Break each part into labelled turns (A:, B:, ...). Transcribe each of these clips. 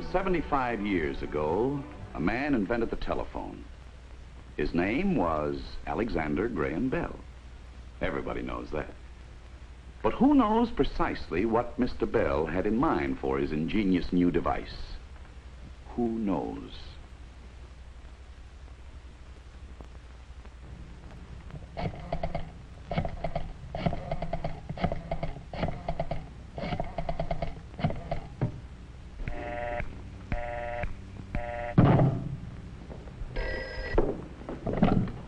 A: Some 75 years ago, a man invented the telephone. His name was Alexander Graham Bell. Everybody knows that. But who knows precisely what Mr. Bell had in mind for his ingenious new device? Who knows?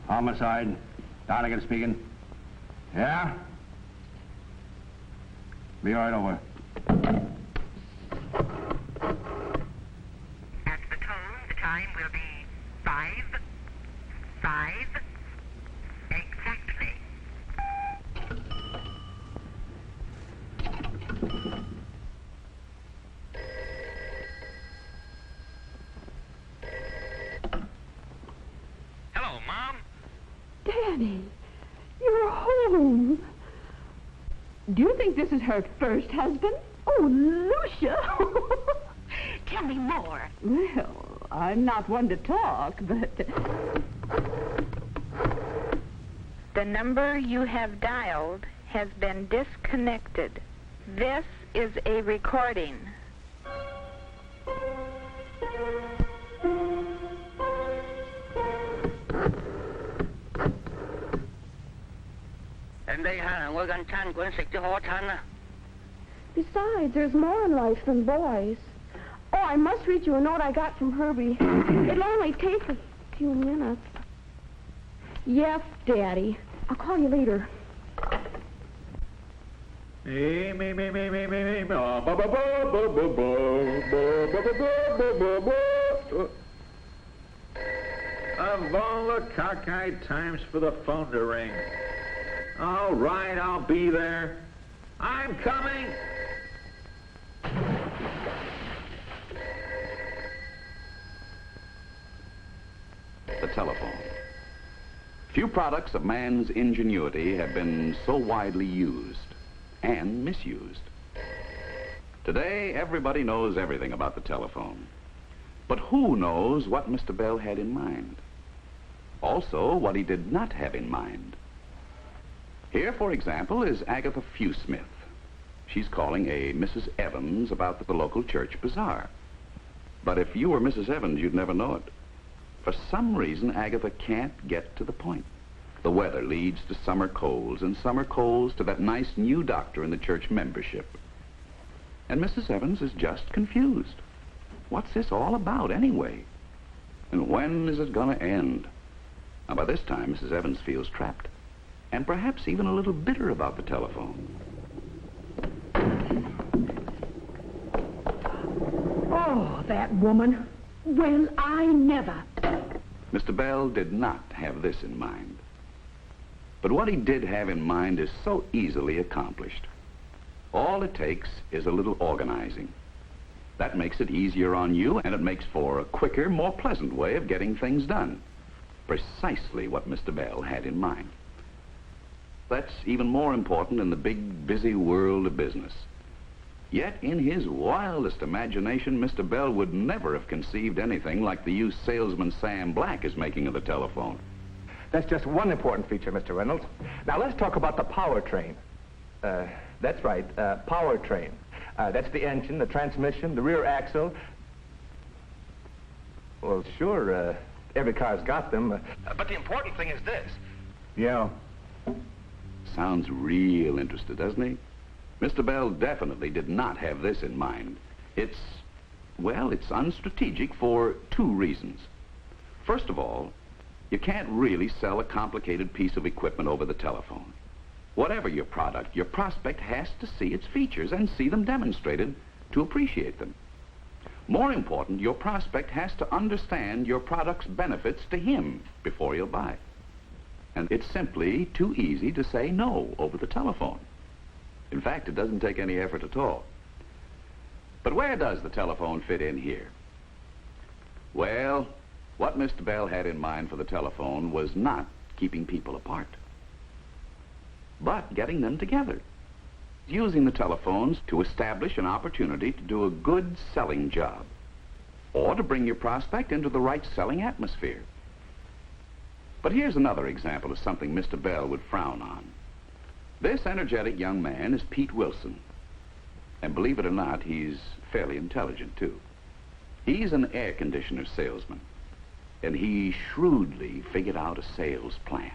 B: Homicide. Donegan speaking. Yeah? Be right over.
C: At the tone, the time will be 5 exactly.
D: Hello, Mom.
E: Danny, you're home. Do you think this is her first husband? Oh, Lucia!
C: Tell me more.
E: Well, I'm not one to talk, but...
F: The number you have dialed has been disconnected. This is a recording.
E: Besides, there's more in life than boys. Oh, I must read you a note I got from Herbie. It'll only take a few minutes. Yes, Daddy. I'll call you later.
G: Of all the cockeyed times for the phone to ring. All right, I'll be there. I'm coming.
A: The telephone. Few products of man's ingenuity have been so widely used and misused. Today, everybody knows everything about the telephone. But who knows what Mr. Bell had in mind? Also, what he did not have in mind. Here, for example, is Agatha Fewsmith. She's calling a Mrs. Evans about the local church bazaar. But if you were Mrs. Evans, you'd never know it. For some reason, Agatha can't get to the point. The weather leads to summer colds, and summer colds to that nice new doctor in the church membership. And Mrs. Evans is just confused. What's this all about, anyway? And when is it going to end? Now, by this time, Mrs. Evans feels trapped, and perhaps even a little bitter about the telephone.
E: Oh, that woman. Well, I never.
A: Mr. Bell did not have this in mind. But what he did have in mind is so easily accomplished. All it takes is a little organizing. That makes it easier on you, and it makes for a quicker, more pleasant way of getting things done. Precisely what Mr. Bell had in mind. That's even more important in the big, busy world of business. Yet, in his wildest imagination, Mr. Bell would never have conceived anything like the use salesman Sam Black is making of the telephone.
B: That's just one important feature, Mr. Reynolds. Now, let's talk about the powertrain. That's right, powertrain. That's the engine, the transmission, the rear axle. Well, sure, every car's got them. But the important thing is this. Yeah.
A: Sounds real interested, doesn't he? Mr. Bell definitely did not have this in mind. It's unstrategic for two reasons. First of all, you can't really sell a complicated piece of equipment over the telephone. Whatever your product, your prospect has to see its features and see them demonstrated to appreciate them. More important, your prospect has to understand your product's benefits to him before he'll buy. And it's simply too easy to say no over the telephone. In fact, it doesn't take any effort at all. But where does the telephone fit in here? Well, what Mr. Bell had in mind for the telephone was not keeping people apart, but getting them together. Using the telephones to establish an opportunity to do a good selling job. or to bring your prospect into the right selling atmosphere. But here's another example of something Mr. Bell would frown on. This energetic young man is Pete Wilson. And believe it or not, he's fairly intelligent, too. He's an air conditioner salesman, and he shrewdly figured out a sales plan.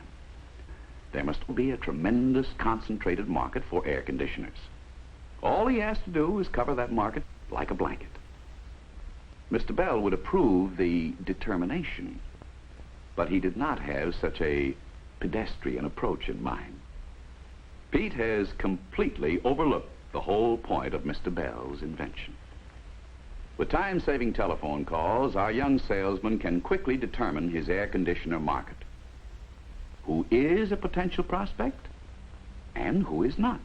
A: There must be a tremendous concentrated market for air conditioners. All he has to do is cover that market like a blanket. Mr. Bell would approve the determination, but he did not have such a pedestrian approach in mind. Pete has completely overlooked the whole point of Mr. Bell's invention. With time-saving telephone calls, our young salesman can quickly determine his air conditioner market. Who is a potential prospect and who is not.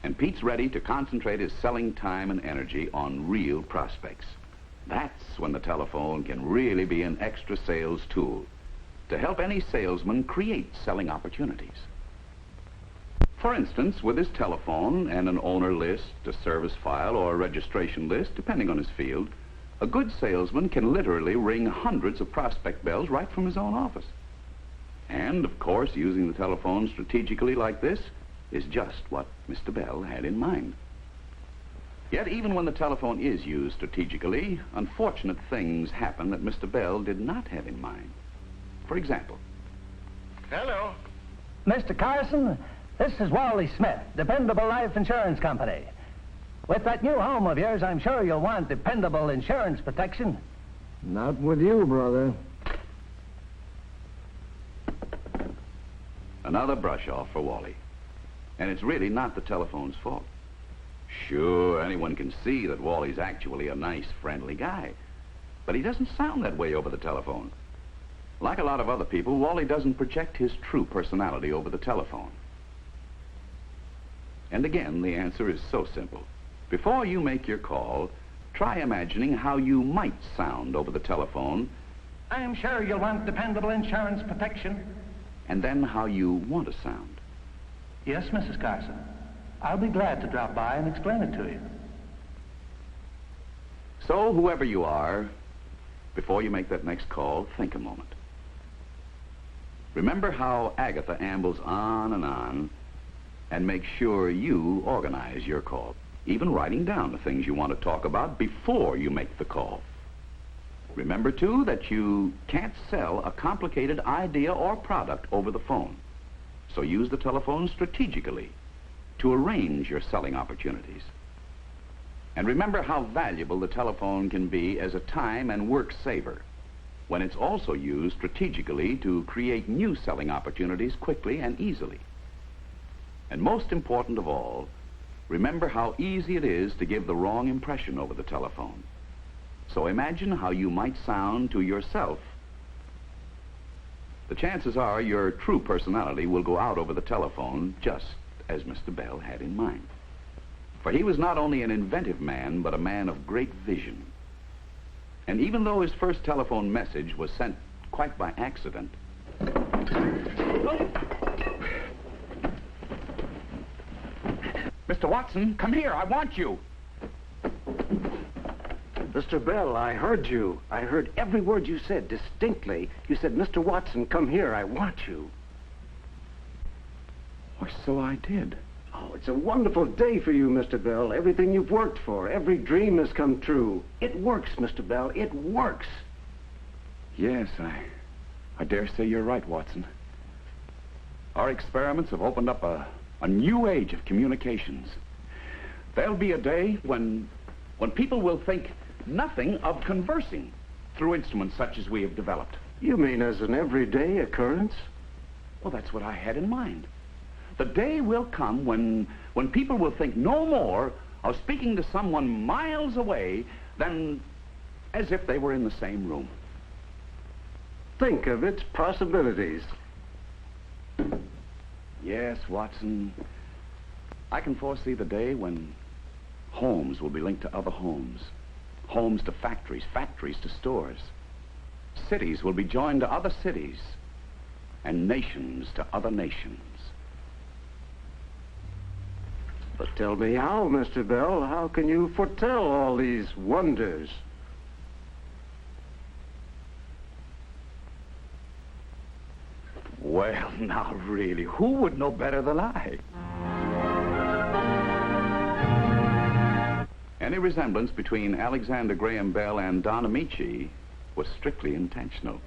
A: And Pete's ready to concentrate his selling time and energy on real prospects. That's when the telephone can really be an extra sales tool to help any salesman create selling opportunities. For instance, with his telephone and an owner list, a service file, or a registration list, depending on his field, a good salesman can literally ring hundreds of prospect bells right from his own office. And, of course, using the telephone strategically like this is just what Mr. Bell had in mind. Yet, even when the telephone is used strategically, unfortunate things happen that Mr. Bell did not have in mind. For example...
D: Hello. Mr. Carson, this is Wally Smith, Dependable Life Insurance Company. With that new home of yours, I'm sure you'll want dependable insurance protection.
H: Not with you, brother.
A: Another brush off for Wally. And it's really not the telephone's fault. Sure, anyone can see that Wally's actually a nice, friendly guy. But he doesn't sound that way over the telephone. Like a lot of other people, Wally doesn't project his true personality over the telephone. And again, the answer is so simple. Before you make your call, try imagining how you might sound over the telephone.
D: I'm sure you'll want dependable insurance protection.
A: And then how you want to sound.
D: Yes, Mrs. Carson. I'll be glad to drop by and explain it to you.
A: So, whoever you are, before you make that next call, think a moment. Remember how Agatha ambles on, and make sure you organize your call, even writing down the things you want to talk about before you make the call. Remember, too, that you can't sell a complicated idea or product over the phone. So use the telephone strategically to arrange your selling opportunities. And remember how valuable the telephone can be as a time and work saver when it's also used strategically to create new selling opportunities quickly and easily. And most important of all, remember how easy it is to give the wrong impression over the telephone. So imagine how you might sound to yourself. The chances are your true personality will go out over the telephone just as Mr. Bell had in mind. For he was not only an inventive man, but a man of great vision. And even though his first telephone message was sent quite by accident... Mr. Watson, come here, I want you.
H: Mr. Bell, I heard you. I heard every word you said distinctly. You said, Mr. Watson, come here, I want you.
A: Why, so I did.
H: Oh, it's a wonderful day for you, Mr. Bell. Everything you've worked for, every dream has come true. It works, Mr. Bell, it works.
A: Yes, I dare say you're right, Watson. Our experiments have opened up a new age of communications. There'll be a day when people will think nothing of conversing through instruments such as we have developed.
H: You mean as an everyday occurrence?
A: Well, that's what I had in mind. The day will come when people will think no more of speaking to someone miles away than as if they were in the same room.
H: Think of its possibilities.
A: Yes, Watson. I can foresee the day when homes will be linked to other homes. Homes to factories, factories to stores. Cities will be joined to other cities, and nations to other nations.
H: But tell me how, Mr. Bell. How can you foretell all these wonders?
I: Well, now, really, who would know better than I?
A: Any resemblance between Alexander Graham Bell and Don Ameche was strictly intentional.